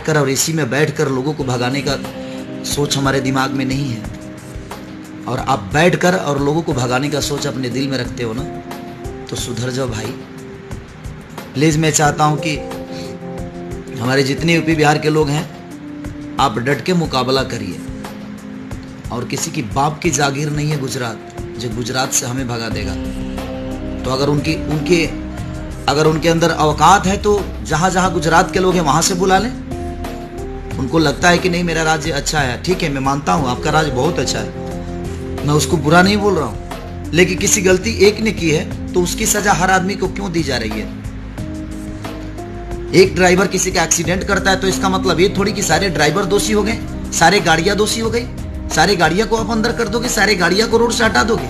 कर और एसी में बैठ कर लोगों को भगाने का सोच हमारे दिमाग में नहीं है। और आप बैठ कर और लोगों को भगाने का सोच अपने दिल में रखते हो ना, तो सुधर जाओ भाई। प्लीज़ मैं चाहता हूँ कि हमारे जितने यूपी बिहार के लोग हैं, आप डट के मुकाबला करिए। और किसी की बाप की जागीर नहीं है गुजरात, जो गुजरात से हमें भगा देगा। तो अगर उनके अंदर औकात है तो जहाँ जहाँ गुजरात के लोग हैं वहाँ से बुला लें। उनको लगता है कि नहीं मेरा राज्य अच्छा है, ठीक है, मैं मानता हूँ आपका राज्य बहुत अच्छा है, मैं उसको बुरा नहीं बोल रहा हूँ, लेकिन किसी गलती एक ने की है तो उसकी सजा हर आदमी को क्यों दी जा रही है? एक ड्राइवर किसी का एक्सीडेंट करता है तो इसका मतलब ये थोड़ी कि सारे ड्राइवर दोषी हो गए, सारे गाड़ियां दोषी हो गई, सारे गाड़ियां को आप अंदर कर दोगे, सारे गाड़ियां को रोड से हटा दोगे।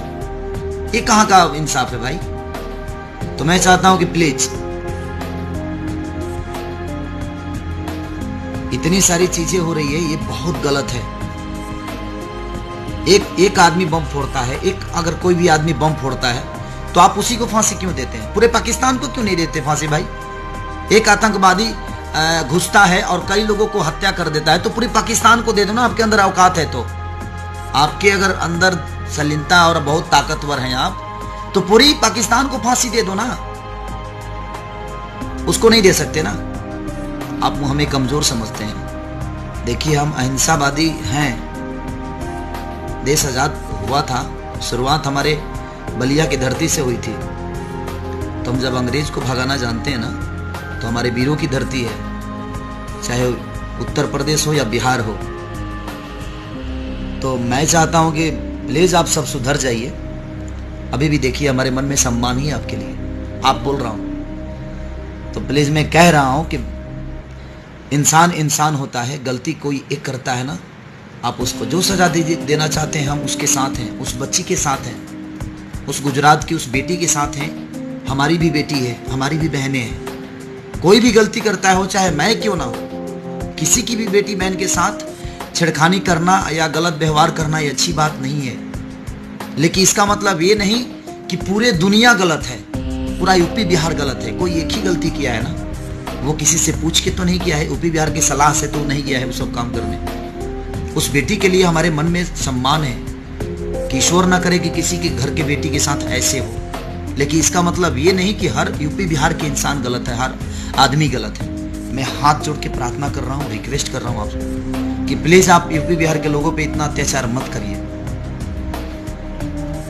ये कहां का इंसाफ है भाई? तो मैं चाहता हूं कि प्लीज, इतनी सारी चीजें हो रही है, ये बहुत गलत है। एक आदमी बम फोड़ता है, अगर कोई भी आदमी बम फोड़ता है तो आप उसी को फांसी क्यों देते हैं? पूरे पाकिस्तान को क्यों नहीं देते फांसी भाई? एक आतंकवादी घुसता है और कई लोगों को हत्या कर देता है तो पूरे पाकिस्तान को दे दो ना, आपके अंदर औकात है तो। आपके अगर अंदर सलीनता और बहुत ताकतवर हैं आप, तो पूरी पाकिस्तान को फांसी दे दो ना। उसको नहीं दे सकते ना, आप हमें कमजोर समझते हैं। देखिए हम अहिंसावादी हैं, देश आजाद हुआ था, शुरुआत हमारे बलिया की धरती से हुई थी। तो हम जब अंग्रेज को भगाना जानते हैं ना, तो हमारे वीरों की धरती है, चाहे उत्तर प्रदेश हो या बिहार हो। तो मैं चाहता हूं कि प्लीज आप सब सुधर जाइए। अभी भी देखिए हमारे मन में सम्मान ही है आपके लिए, आप बोल रहा हूं तो प्लीज मैं कह रहा हूं कि इंसान इंसान होता है, गलती कोई एक करता है ना, आप उसको जो सजा देना चाहते हैं हम उसके साथ हैं, उस बच्ची के साथ हैं, उस गुजरात की उस बेटी के साथ हैं। हमारी भी बेटी है, हमारी भी बहनें हैं। कोई भी गलती करता हो, चाहे मैं क्यों ना हो, किसी की भी बेटी बहन के साथ छेड़खानी करना या गलत व्यवहार करना ये अच्छी बात नहीं है। लेकिन इसका मतलब ये नहीं कि पूरे दुनिया गलत है, पूरा यूपी बिहार गलत है। कोई एक ही गलती किया है ना, वो किसी से पूछ के तो नहीं किया है, यूपी बिहार की सलाह से तो नहीं किया है वो सब काम करने। उस बेटी के लिए हमारे मन में सम्मान है कि ईश्वर ना करे कि किसी के घर के बेटी के साथ ऐसे हो। लेकिन इसका मतलब ये नहीं कि हर यूपी बिहार के इंसान गलत है, हर आदमी गलत है। मैं हाथ जोड़ के प्रार्थना कर रहा हूँ, रिक्वेस्ट कर रहा हूँ आपसे कि प्लीज आप यूपी बिहार के लोगों पे इतना अत्याचार मत करिए।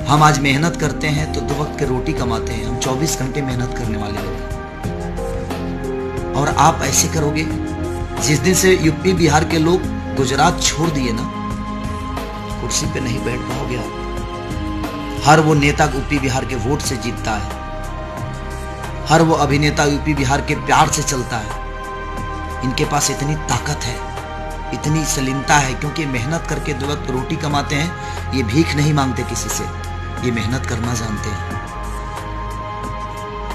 हम आज मेहनत करते हैं तो 2 वक्त की रोटी कमाते हैं, हम 24 घंटे मेहनत करने वाले लोग, और आप ऐसे करोगे। जिस दिन से यूपी बिहार के लोग गुजरात छोड़ दिए ना, कुर्सी पे नहीं बैठ पाओगे आप। हर वो नेता यूपी बिहार के वोट से जीतता है, हर वो अभिनेता यूपी बिहार के प्यार से चलता है। इनके पास इतनी ताकत है, इतनी सलीनता है, क्योंकि मेहनत करके 2 वक्त रोटी कमाते हैं। ये भीख नहीं मांगते किसी से, ये मेहनत करना जानते हैं।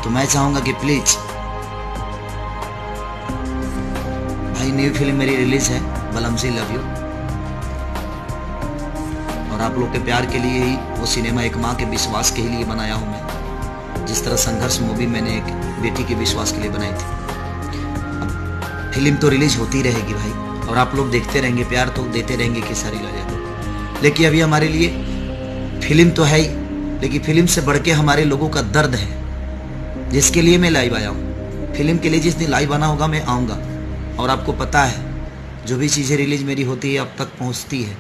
तो मैं चाहूंगा कि प्लीज भाई, न्यू फिल्म मेरी रिलीज है, बलमसी लव यू, और आप लोग के प्यार के लिए ही वो सिनेमा एक माँ के विश्वास के लिए बनाया हूं मैं। जिस तरह संघर्ष मूवी मैंने एक बेटी के विश्वास के लिए बनाई थी। फिल्म तो रिलीज होती रहेगी भाई, और आप लोग देखते रहेंगे, प्यार तो देते रहेंगे खेसारी लाल यादव। लेकिन अभी हमारे लिए फिल्म तो है ही, लेकिन फिल्म से बढ़ के हमारे लोगों का दर्द है, जिसके लिए मैं लाइव आया हूँ। फिल्म के लिए जिस दिन लाइव आना होगा मैं आऊँगा, और आपको पता है जो भी चीज़ें रिलीज मेरी होती है अब तक पहुँचती है।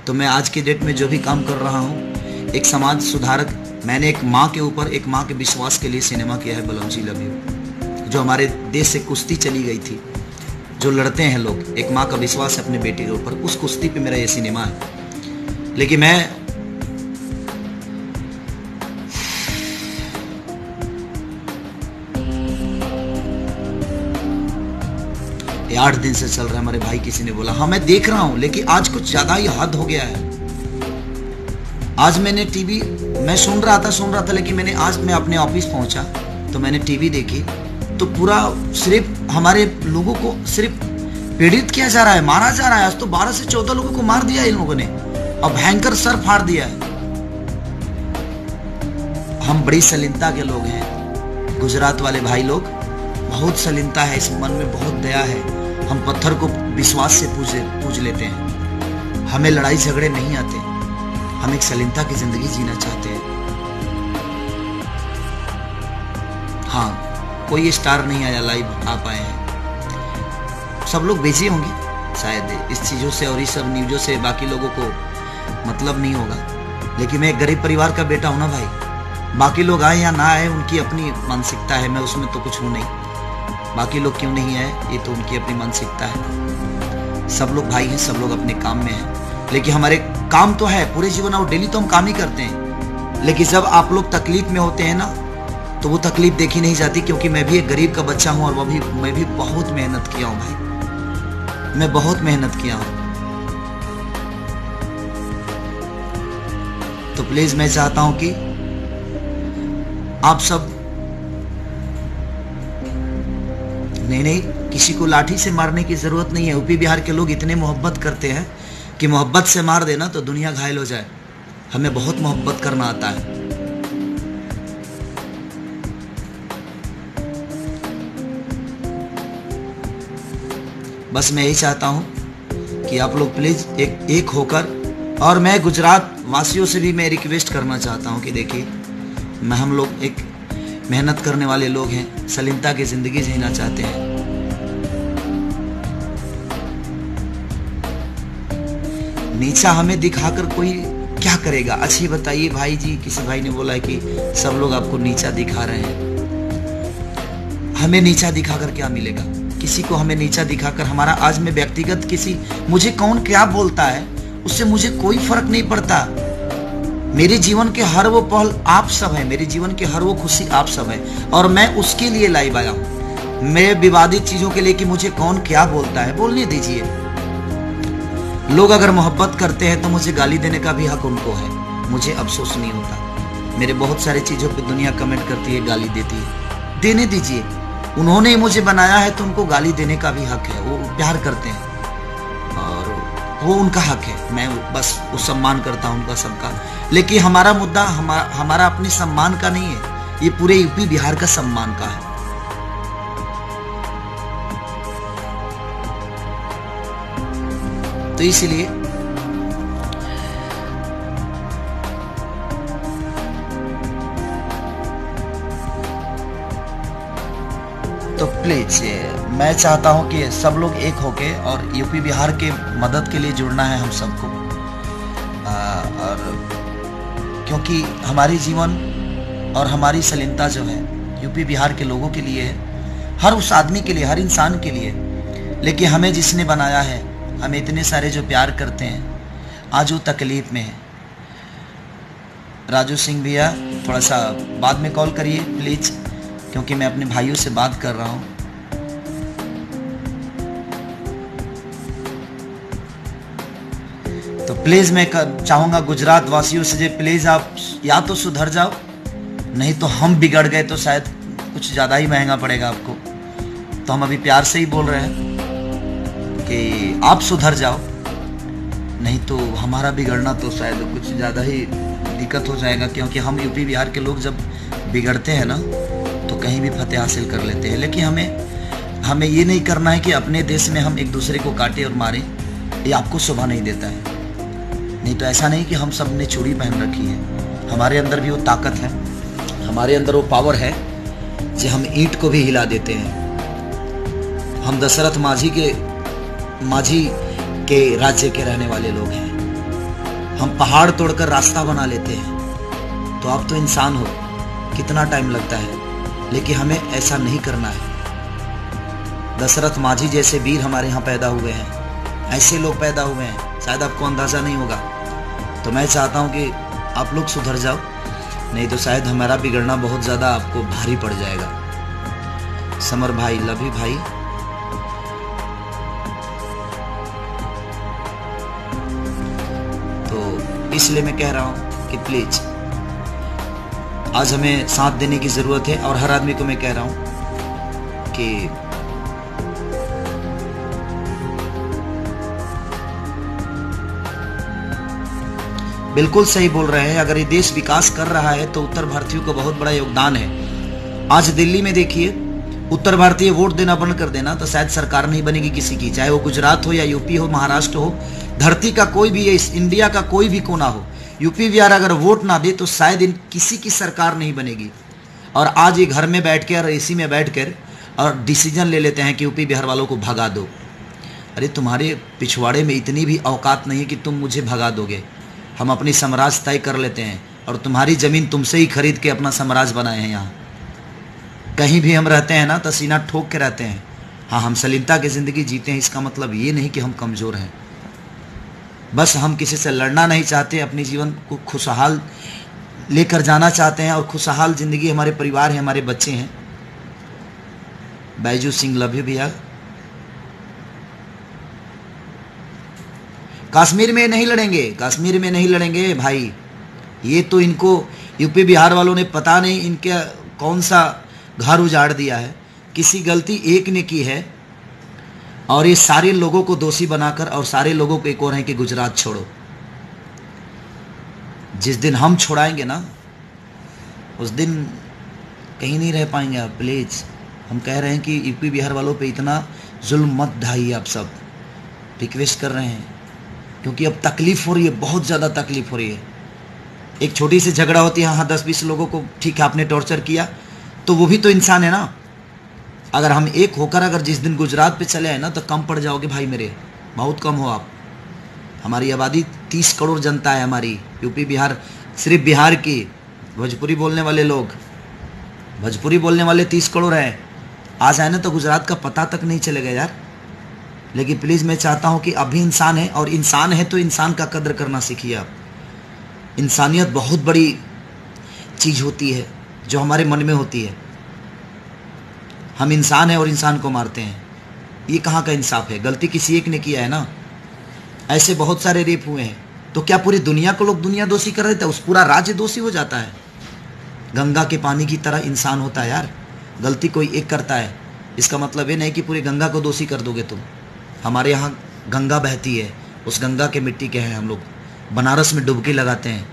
तो मैं आज के डेट में जो भी काम कर रहा हूँ, एक समाज सुधारक, मैंने एक माँ के ऊपर, एक माँ के विश्वास के लिए सिनेमा किया है, बलमसी लव यू। जो हमारे देश से कुश्ती चली गई थी, जो लड़ते हैं लोग, एक माँ का विश्वास है अपने बेटे के ऊपर, उस कुश्ती पे मेरा ये सिनेमा है। लेकिन मैं ये 8 दिन से चल रहा है, हमारे भाई किसी ने बोला। हाँ मैं देख रहा हूं, लेकिन आज कुछ ज्यादा ही हद हो गया है। आज मैंने टीवी, मैं सुन रहा था, लेकिन मैं अपने ऑफिस पहुंचा तो मैंने टीवी देखी, तो पूरा सिर्फ हमारे लोगों को सिर्फ पीड़ित किया जा रहा है, मारा जा रहा है। आज तो 12 से 14 लोगों को मार दिया इन लोगों ने, और भयंकर सर फाड़ दिया है। हम बड़ी सलीनता के लोग हैं, गुजरात वाले भाई लोग, बहुत सलीनता है, इस मन में बहुत दया है। हम पत्थर को विश्वास से पूज लेते हैं। हमें लड़ाई झगड़े नहीं आते, हम एक सलीनता की जिंदगी जीना चाहते हैं। हाँ, कोई स्टार नहीं आया, लाइव आप आए हैं। सब लोग बिजी होंगे शायद इस चीजों से और इस सब न्यूज़ों से, बाकी लोगों को मतलब नहीं होगा। लेकिन मैं एक गरीब परिवार का बेटा हूं ना भाई। बाकी लोग आए या ना आए, उनकी अपनी मानसिकता है, मैं उसमें तो कुछ हूं नहीं। बाकी लोग क्यों नहीं आए, ये तो उनकी अपनी मानसिकता है। सब लोग भाई हैं, सब लोग अपने काम में हैं। लेकिन हमारे काम तो है पूरे जीवन, और डेली तो हम काम ही करते हैं। लेकिन जब आप लोग तकलीफ में होते हैं ना, तो वो तकलीफ देखी नहीं जाती। क्योंकि मैं भी एक गरीब का बच्चा हूं, और मैं भी बहुत मेहनत किया हूं भाई, मैं बहुत मेहनत किया हूं। तो प्लीज मैं चाहता हूं कि आप सब, नहीं, किसी को लाठी से मारने की जरूरत नहीं है। यूपी बिहार के लोग इतने मोहब्बत करते हैं कि मोहब्बत से मार देना तो दुनिया घायल हो जाए। हमें बहुत मोहब्बत करना आता है। बस मैं यही चाहता हूं कि आप लोग प्लीज एक होकर, और मैं गुजरात वासियों से भी मैं रिक्वेस्ट करना चाहता हूं कि देखिए, हम लोग एक मेहनत करने वाले लोग हैं, सलीनता की जिंदगी जीना चाहते हैं। नीचा हमें दिखाकर कोई क्या करेगा? अच्छी बताइए भाई जी। किसी भाई ने बोला है कि सब लोग आपको नीचा दिखा रहे हैं। हमें नीचा दिखाकर क्या मिलेगा? किसी को हमें नीचा दिखाकर हमारा, आज में व्यक्तिगत मुझे कौन क्या बोलता है उससे मुझे कोई फर्क नहीं पड़ता। मेरे जीवन के हर वो पल आप सब हैं, मेरे जीवन के हर वो खुशी आप सब हैं, और मैं उसके लिए लाइव आया हूं। मैं विवादित चीजों के लिए कि मुझे कौन क्या बोलता है, बोलने दीजिए। लोग अगर मोहब्बत करते हैं तो मुझे गाली देने का भी हक उनको है, मुझे अफसोस नहीं होता। मेरे बहुत सारी चीजों पे दुनिया कमेंट करती है, गाली देती है, देने दीजिए। उन्होंने मुझे बनाया है तो उनको गाली देने का भी हक है। वो प्यार करते हैं और वो उनका हक है, मैं बस वो सम्मान करता हूं उनका सबका। लेकिन हमारा मुद्दा हमारा अपने सम्मान का नहीं है, ये पूरे यूपी बिहार का सम्मान का है। तो इसलिए तो प्लीज मैं चाहता हूं कि सब लोग एक होके और यूपी बिहार के मदद के लिए जुड़ना है हम सबको। और क्योंकि हमारी जीवन और हमारी सलीनता जो है यूपी बिहार के लोगों के लिए है, हर उस आदमी के लिए, हर इंसान के लिए। लेकिन हमें जिसने बनाया है, हमें इतने सारे जो प्यार करते हैं, आज वो तकलीफ में है। राजू सिंह भैया थोड़ा सा बाद में कॉल करिए प्लीज, क्योंकि मैं अपने भाइयों से बात कर रहा हूं। तो प्लीज मैं चाहूंगा गुजरात वासियों से, प्लीज आप या तो सुधर जाओ, नहीं तो हम बिगड़ गए तो शायद कुछ ज्यादा ही महंगा पड़ेगा आपको। तो हम अभी प्यार से ही बोल रहे हैं कि आप सुधर जाओ, नहीं तो हमारा बिगड़ना तो शायद कुछ ज्यादा ही दिक्कत हो जाएगा। क्योंकि हम यूपी बिहार के लोग जब बिगड़ते हैं ना तो कहीं भी फतेह हासिल कर लेते हैं। लेकिन हमें ये नहीं करना है कि अपने देश में हम एक दूसरे को काटे और मारे, ये आपको शोभा नहीं देता है। नहीं तो ऐसा नहीं कि हम सब ने चूड़ी पहन रखी है, हमारे अंदर भी वो ताकत है, हमारे अंदर वो पावर है जो हम ईंट को भी हिला देते हैं। हम दशरथ माझी के राज्य के रहने वाले लोग हैं। हम पहाड़ तोड़कर रास्ता बना लेते हैं। तो आप तो इंसान हो, कितना टाइम लगता है, लेकिन हमें ऐसा नहीं करना है। दशरथ माझी जैसे वीर हमारे यहाँ पैदा हुए हैं, ऐसे लोग पैदा हुए हैं, शायद आपको अंदाजा नहीं होगा। तो मैं चाहता हूँ कि आप लोग सुधर जाओ, नहीं तो शायद हमारा बिगड़ना बहुत ज़्यादा आपको भारी पड़ जाएगा। समर भाई, लव यू भाई। तो इसलिए मैं कह रहा हूँ कि प्लीज आज हमें साथ देने की जरूरत है। और हर आदमी को मैं कह रहा हूं कि बिल्कुल सही बोल रहे हैं। अगर ये देश विकास कर रहा है तो उत्तर भारतीयों को बहुत बड़ा योगदान है। आज दिल्ली में देखिए, उत्तर भारतीय वोट देना बंद कर देना तो शायद सरकार नहीं बनेगी किसी की, चाहे वो गुजरात हो या यूपी हो, महाराष्ट्र हो, धरती का कोई भी, इस इंडिया का कोई भी कोना हो, यूपी बिहार अगर वोट ना दे तो शायद इन किसी की सरकार नहीं बनेगी। और आज ये घर में बैठ कर और एसी में बैठ कर और डिसीजन ले लेते हैं कि यूपी बिहार वालों को भगा दो। अरे तुम्हारे पिछवाड़े में इतनी भी औकात नहीं है कि तुम मुझे भगा दोगे। हम अपनी साम्राज्य तय कर लेते हैं और तुम्हारी ज़मीन तुमसे ही खरीद के अपना साम्राज्य बनाए हैं। यहाँ कहीं भी हम रहते हैं ना तो सीना ठोक के रहते हैं। हाँ, हम सलीमता की ज़िंदगी जीते हैं, इसका मतलब ये नहीं कि हम कमज़ोर हैं। बस हम किसी से लड़ना नहीं चाहते, अपने जीवन को खुशहाल लेकर जाना चाहते हैं और खुशहाल ज़िंदगी हमारे परिवार है, हमारे बच्चे हैं। बैजू सिंह लव यू भैया। कश्मीर में नहीं लड़ेंगे, कश्मीर में नहीं लड़ेंगे भाई। ये तो इनको यूपी बिहार वालों ने पता नहीं इनके कौन सा घर उजाड़ दिया है। किसी गलती एक ने की है और ये सारे लोगों को दोषी बनाकर और सारे लोगों को एक और है कि गुजरात छोड़ो। जिस दिन हम छोड़ाएंगे ना उस दिन कहीं नहीं रह पाएंगे आप। प्लीज़ हम कह रहे हैं कि यूपी बिहार वालों पे इतना जुल्म मत ढाइए। आप सब रिक्वेस्ट कर रहे हैं क्योंकि अब तकलीफ़ हो रही है, बहुत ज़्यादा तकलीफ़ हो रही है। एक छोटी सी झगड़ा होती है, हाँ 10-20 लोगों को ठीक है आपने टॉर्चर किया तो वो भी तो इंसान है ना। अगर हम एक होकर अगर जिस दिन गुजरात पे चले आए ना तो कम पड़ जाओगे भाई मेरे, बहुत कम हो आप। हमारी आबादी 30 करोड़ जनता है हमारी, यूपी बिहार, सिर्फ बिहार की भोजपुरी बोलने वाले लोग, भोजपुरी बोलने वाले 30 करोड़ हैं। आज आए ना तो गुजरात का पता तक नहीं चलेगा यार। लेकिन प्लीज़ मैं चाहता हूँ कि अभी इंसान है और इंसान है तो इंसान का कदर करना सीखिए आप। इंसानियत बहुत बड़ी चीज़ होती है जो हमारे मन में होती है। हम इंसान हैं और इंसान को मारते हैं, ये कहाँ का इंसाफ है? गलती किसी एक ने किया है ना। ऐसे बहुत सारे रेप हुए हैं तो क्या पूरी दुनिया को लोग दुनिया दोषी कर देते हैं? उस पूरा राज्य दोषी हो जाता है? गंगा के पानी की तरह इंसान होता है यार। गलती कोई एक करता है इसका मतलब ये नहीं कि पूरी गंगा को दोषी कर दोगे तुम। हमारे यहाँ गंगा बहती है, उस गंगा के मिट्टी के हैं हम लोग, बनारस में डुबकी लगाते हैं,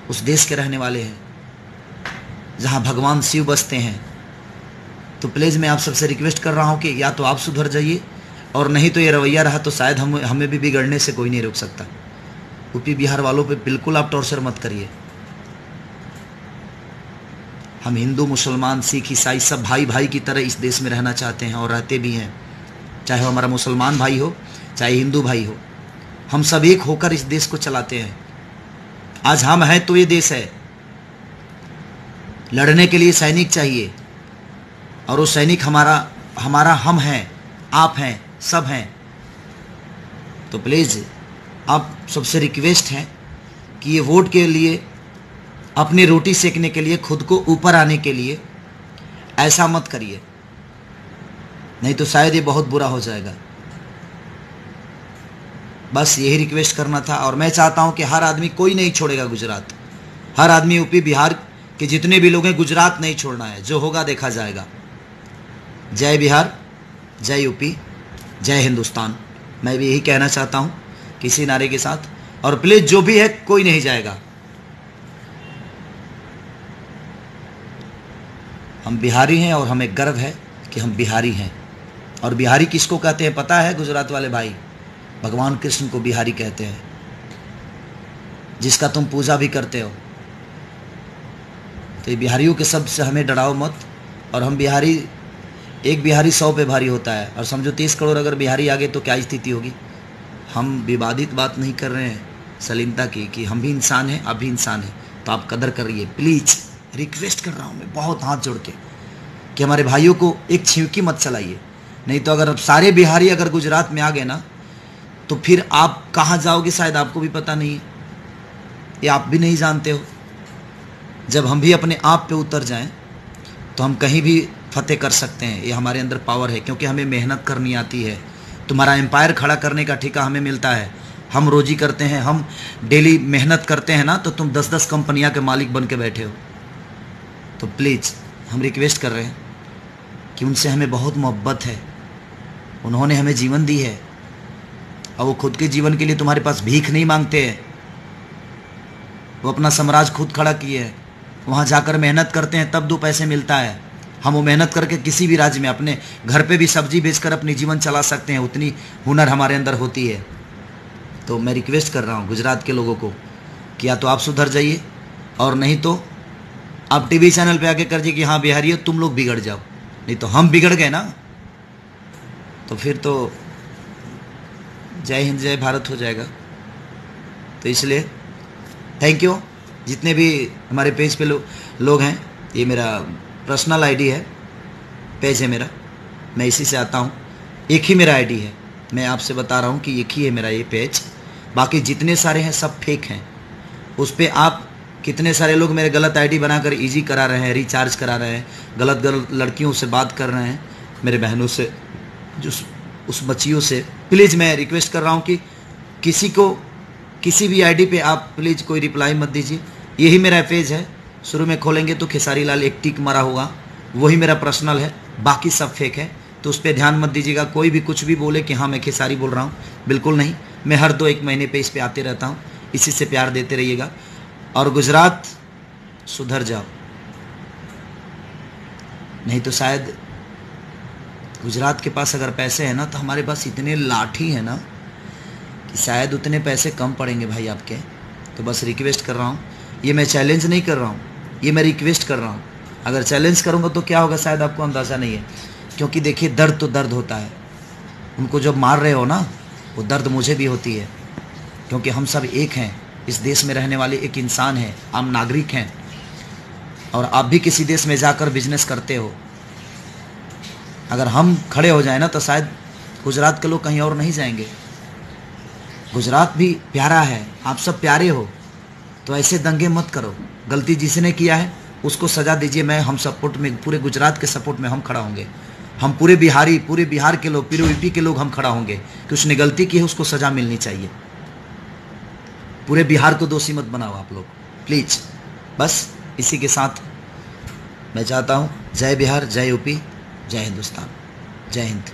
उस देश के रहने वाले हैं जहाँ भगवान शिव बसते हैं। तो प्लीज़ मैं आप सबसे रिक्वेस्ट कर रहा हूँ कि या तो आप सुधर जाइए और नहीं तो ये रवैया रहा तो शायद हमें भी बिगड़ने से कोई नहीं रोक सकता। यूपी बिहार वालों पे बिल्कुल आप टॉर्चर मत करिए। हम हिंदू, मुसलमान, सिख, ईसाई सब भाई भाई की तरह इस देश में रहना चाहते हैं और रहते भी हैं। चाहे वो हमारा मुसलमान भाई हो चाहे हिंदू भाई हो, हम सब एक होकर इस देश को चलाते हैं। आज हम हैं तो ये देश है। लड़ने के लिए सैनिक चाहिए और वो सैनिक हमारा हम हैं, आप हैं, सब हैं। तो प्लीज़ आप सबसे रिक्वेस्ट है कि ये वोट के लिए, अपनी रोटी सेकने के लिए, खुद को ऊपर आने के लिए ऐसा मत करिए, नहीं तो शायद ये बहुत बुरा हो जाएगा। बस यही रिक्वेस्ट करना था। और मैं चाहता हूं कि हर आदमी, कोई नहीं छोड़ेगा गुजरात, हर आदमी यूपी बिहार के जितने भी लोग हैं गुजरात नहीं छोड़ना है। जो होगा देखा जाएगा। जय बिहार, जय यूपी, जय हिंदुस्तान। मैं भी यही कहना चाहता हूं किसी नारे के साथ। और प्लीज जो भी है कोई नहीं जाएगा। हम बिहारी हैं और हमें गर्व है कि हम बिहारी हैं। और बिहारी किसको कहते हैं पता है गुजरात वाले भाई? भगवान कृष्ण को बिहारी कहते हैं, जिसका तुम पूजा भी करते हो। तो ये बिहारियों के शब्द से हमें डराओ मत। और हम बिहारी, एक बिहारी 100 पे भारी होता है। और समझो 30 करोड़ अगर बिहारी आ गए तो क्या स्थिति होगी। हम विवादित बात नहीं कर रहे हैं सलीमता की, कि हम भी इंसान हैं, आप भी इंसान हैं। तो आप कदर करिए प्लीज़, रिक्वेस्ट कर रहा हूँ मैं बहुत हाथ जोड़ के, कि हमारे भाइयों को एक छिंकी मत चलाइए। नहीं तो अगर अब सारे बिहारी अगर गुजरात में आ गए ना तो फिर आप कहाँ जाओगे शायद आपको भी पता नहीं है, ये आप भी नहीं जानते हो। जब हम भी अपने आप पे उतर जाएं तो हम कहीं भी फतेह कर सकते हैं। ये हमारे अंदर पावर है, क्योंकि हमें मेहनत करनी आती है। तुम्हारा एम्पायर खड़ा करने का ठेका हमें मिलता है। हम रोजी करते हैं, हम डेली मेहनत करते हैं ना, तो तुम 10-10 कंपनियां के मालिक बन के बैठे हो। तो प्लीज़ हम रिक्वेस्ट कर रहे हैं कि उनसे हमें बहुत मोहब्बत है। उन्होंने हमें जीवन दी है और वो खुद के जीवन के लिए तुम्हारे पास भीख नहीं मांगते हैं। वो अपना साम्राज्य खुद खड़ा किए हैं, वहाँ जाकर मेहनत करते हैं तब 2 पैसे मिलता है। हम वो मेहनत करके किसी भी राज्य में अपने घर पे भी सब्जी बेचकर अपनी जीवन चला सकते हैं, उतनी हुनर हमारे अंदर होती है। तो मैं रिक्वेस्ट कर रहा हूँ गुजरात के लोगों को कि या तो आप सुधर जाइए और नहीं तो आप टीवी चैनल पे आके कर दीजिए कि हाँ बिहारियों तुम लोग बिगड़ जाओ, नहीं तो हम बिगड़ गए ना, तो फिर तो जय हिंद जय भारत हो जाएगा। तो इसलिए थैंक यू जितने भी हमारे पेज पे लोग हैं। ये मेरा पर्सनल आईडी है, पेज है मेरा, मैं इसी से आता हूँ। एक ही मेरा आईडी है, मैं आपसे बता रहा हूँ कि एक ही है मेरा ये पेज, बाकी जितने सारे हैं सब फेक हैं। उस पर आप कितने सारे लोग मेरे गलत आईडी बनाकर इजी करा रहे हैं, रिचार्ज करा रहे हैं, गलत गलत लड़कियों से बात कर रहे हैं, मेरे बहनों से, जो उस बच्चियों से। प्लीज़ मैं रिक्वेस्ट कर रहा हूँ कि किसी को किसी भी आईडी पे आप प्लीज़ कोई रिप्लाई मत दीजिए। यही मेरा पेज है, शुरू में खोलेंगे तो खेसारी लाल एक टिक मारा होगा, वही मेरा पर्सनल है, बाकी सब फेक है। तो उस पर ध्यान मत दीजिएगा। कोई भी कुछ भी बोले कि हाँ मैं खेसारी बोल रहा हूँ, बिल्कुल नहीं। मैं हर 2-1 महीने पे इस पर आते रहता हूँ, इसी से प्यार देते रहिएगा। और गुजरात सुधर जाओ, नहीं तो शायद गुजरात के पास अगर पैसे हैं ना तो हमारे पास इतने लाठी हैं ना कि शायद उतने पैसे कम पड़ेंगे भाई आपके। तो बस रिक्वेस्ट कर रहा हूँ, ये मैं चैलेंज नहीं कर रहा हूँ, ये मैं रिक्वेस्ट कर रहा हूँ। अगर चैलेंज करूँगा तो क्या होगा शायद आपको अंदाज़ा नहीं है, क्योंकि देखिए दर्द तो दर्द होता है। उनको जब मार रहे हो ना वो दर्द मुझे भी होती है, क्योंकि हम सब एक हैं, इस देश में रहने वाले एक इंसान हैं, आम नागरिक हैं। और आप भी किसी देश में जाकर बिजनेस करते हो, अगर हम खड़े हो जाए ना तो शायद गुजरात के लोग कहीं और नहीं जाएंगे। गुजरात भी प्यारा है, आप सब प्यारे हो, तो ऐसे दंगे मत करो। गलती जिसने किया है उसको सजा दीजिए। मैं हम सपोर्ट में, पूरे गुजरात के सपोर्ट में हम खड़ा होंगे। हम पूरे बिहार के लोग, पूरे यूपी के लोग हम खड़ा होंगे कि उसने गलती की है, उसको सजा मिलनी चाहिए। पूरे बिहार को दोषी मत बनाओ आप लोग प्लीज़। बस इसी के साथ मैं चाहता हूँ जय बिहार, जय यूपी, जय हिंदुस्तान, जय हिंद।